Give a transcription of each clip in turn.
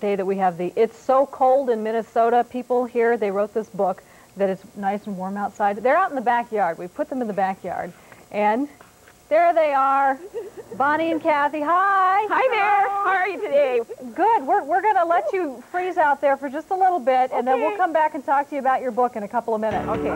day that we have the It's So Cold in Minnesota people here. They wrote this book that it's nice and warm outside. They're out in the backyard. We put them in the backyard. And there they are, Bonnie and Kathy. Hi. Hi there. How are you today? Good. We're going to let you freeze out there for just a little bit, and then we'll come back and talk to you about your book in a couple of minutes. Okay.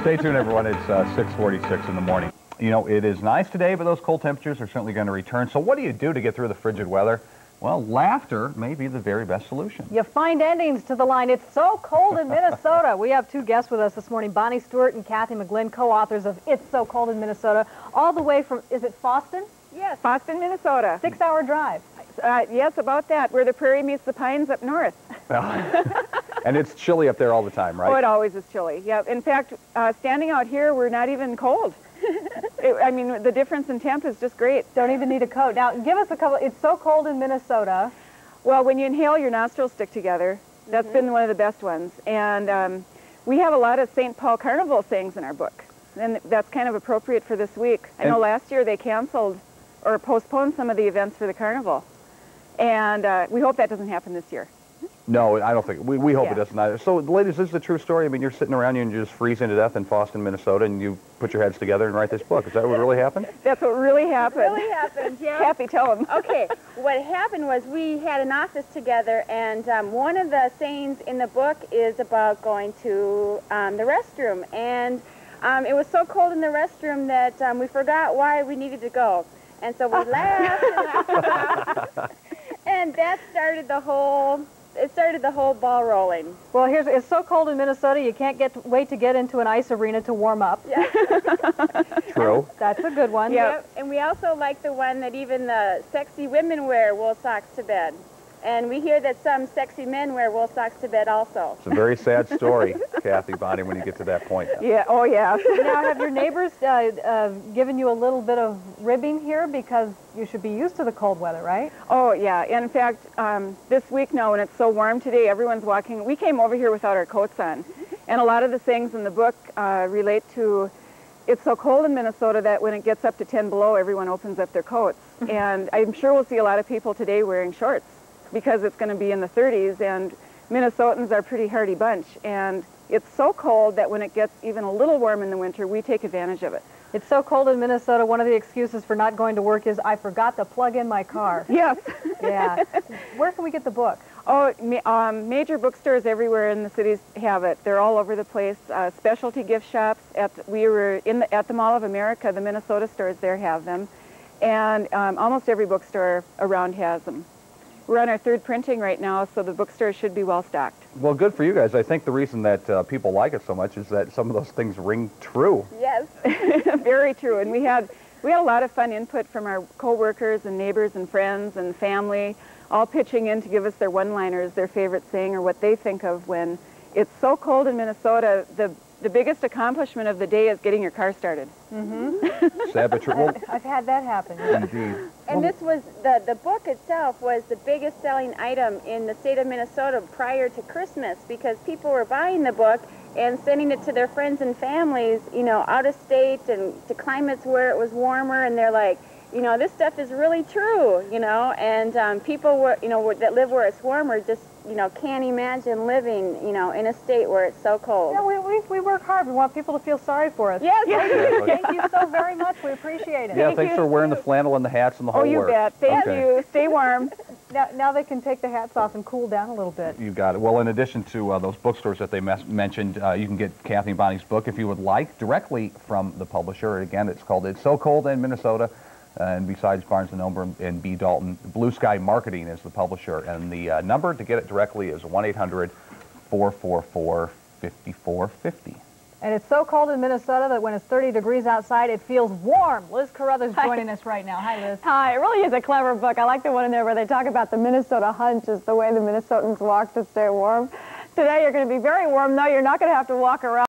Stay tuned, everyone. It's 6:46 in the morning. You know, it is nice today, but those cold temperatures are certainly going to return. So what do you do to get through the frigid weather? Well, laughter may be the very best solution. You find endings to the line, It's So Cold in Minnesota. We have two guests with us this morning, Bonnie Stewart and Kathy McGlynn, co-authors of It's So Cold in Minnesota, all the way from, is it Boston? Yes, Boston, Minnesota. 6-hour drive. Yes, about that, where the prairie meets the pines up north. And it's chilly up there all the time, right? Oh, it always is chilly. Yeah. In fact, standing out here, we're not even cold. I mean, the difference in temp is just great. Don't even need a coat. Now, give us a couple. It's so cold in Minnesota. Well, when you inhale, your nostrils stick together. That's been one of the best ones. And we have a lot of St. Paul Carnival sayings in our book. And that's kind of appropriate for this week. I know last year they canceled or postponed some of the events for the carnival. And we hope that doesn't happen this year. No, I don't think. We hope it doesn't either. So, ladies, this is the true story. I mean, you're sitting around and you're just freezing to death in Boston, Minnesota, and you put your heads together and write this book. Is that what really happened? That's what really happened. It really happened, yeah. Kathy, tell them. Okay, what happened was we had an office together, and one of the sayings in the book is about going to the restroom. And it was so cold in the restroom that we forgot why we needed to go. And so we laughed and laughed, and that started the whole... It started the whole ball rolling. Well, it's so cold in Minnesota, you can't wait to get into an ice arena to warm up. Yeah. True. That's a good one. Yep. And we also like the one that even the sexy women wear wool socks to bed. And we hear that some sexy men wear wool socks to bed also. It's a very sad story, Kathy, Bonnie, when you get to that point. Yeah, oh yeah. Now, have your neighbors given you a little bit of ribbing here? Because you should be used to the cold weather, right? Oh yeah, in fact, this week now when it's so warm today, everyone's walking. We came over here without our coats on. And a lot of the things in the book relate to, it's so cold in Minnesota that when it gets up to 10 below, everyone opens up their coats. And I'm sure we'll see a lot of people today wearing shorts, because it's going to be in the 30s, and Minnesotans are a pretty hardy bunch, and it's so cold that when it gets even a little warm in the winter, we take advantage of it. It's so cold in Minnesota, one of the excuses for not going to work is, I forgot to plug in my car. Yes. Yeah. Where can we get the book? Oh, major bookstores everywhere in the cities have it. They're all over the place. Specialty gift shops. We were at the Mall of America, the Minnesota stores there have them, and almost every bookstore around has them. We're on our third printing right now, so the bookstore should be well stocked. Well, good for you guys. I think the reason that people like it so much is that some of those things ring true. Yes. Very true. And we had a lot of fun input from our co-workers and neighbors and friends and family, all pitching in to give us their one-liners, their favorite saying, or what they think of when it's so cold in Minnesota. The biggest accomplishment of the day is getting your car started. Sad but true. Well, I've had that happen. indeed. And this was, the book itself was the biggest selling item in the state of Minnesota prior to Christmas, because people were buying the book and sending it to their friends and families, you know, out of state and to climates where it was warmer, and they're like, you know, this stuff is really true, you know, and people were, you know, that live where it's warmer just, you know, can't imagine living, you know, in a state where it's so cold. Yeah, we work hard. We want people to feel sorry for us. Yes. Thank you so very much. We appreciate it. Yeah, thanks for wearing the flannel and the hats and the whole Oh, you work. bet. Thank you. Stay warm. Now they can take the hats off and cool down a little bit. You got it. Well, in addition to those bookstores that they mentioned, you can get Kathy and Bonnie's book, if you would like, directly from the publisher. Again, it's called It's So Cold in Minnesota. And besides Barnes & Noble and B. Dalton, Blue Sky Marketing is the publisher. And the number to get it directly is 1-800-444-5450. And it's so cold in Minnesota that when it's 30 degrees outside, it feels warm. Liz Carruthers joining us right now. Hi, Liz. Hi. It really is a clever book. I like the one in there where they talk about the Minnesota hunch is the way the Minnesotans walk to stay warm. Today you're going to be very warm, though. You're not going to have to walk around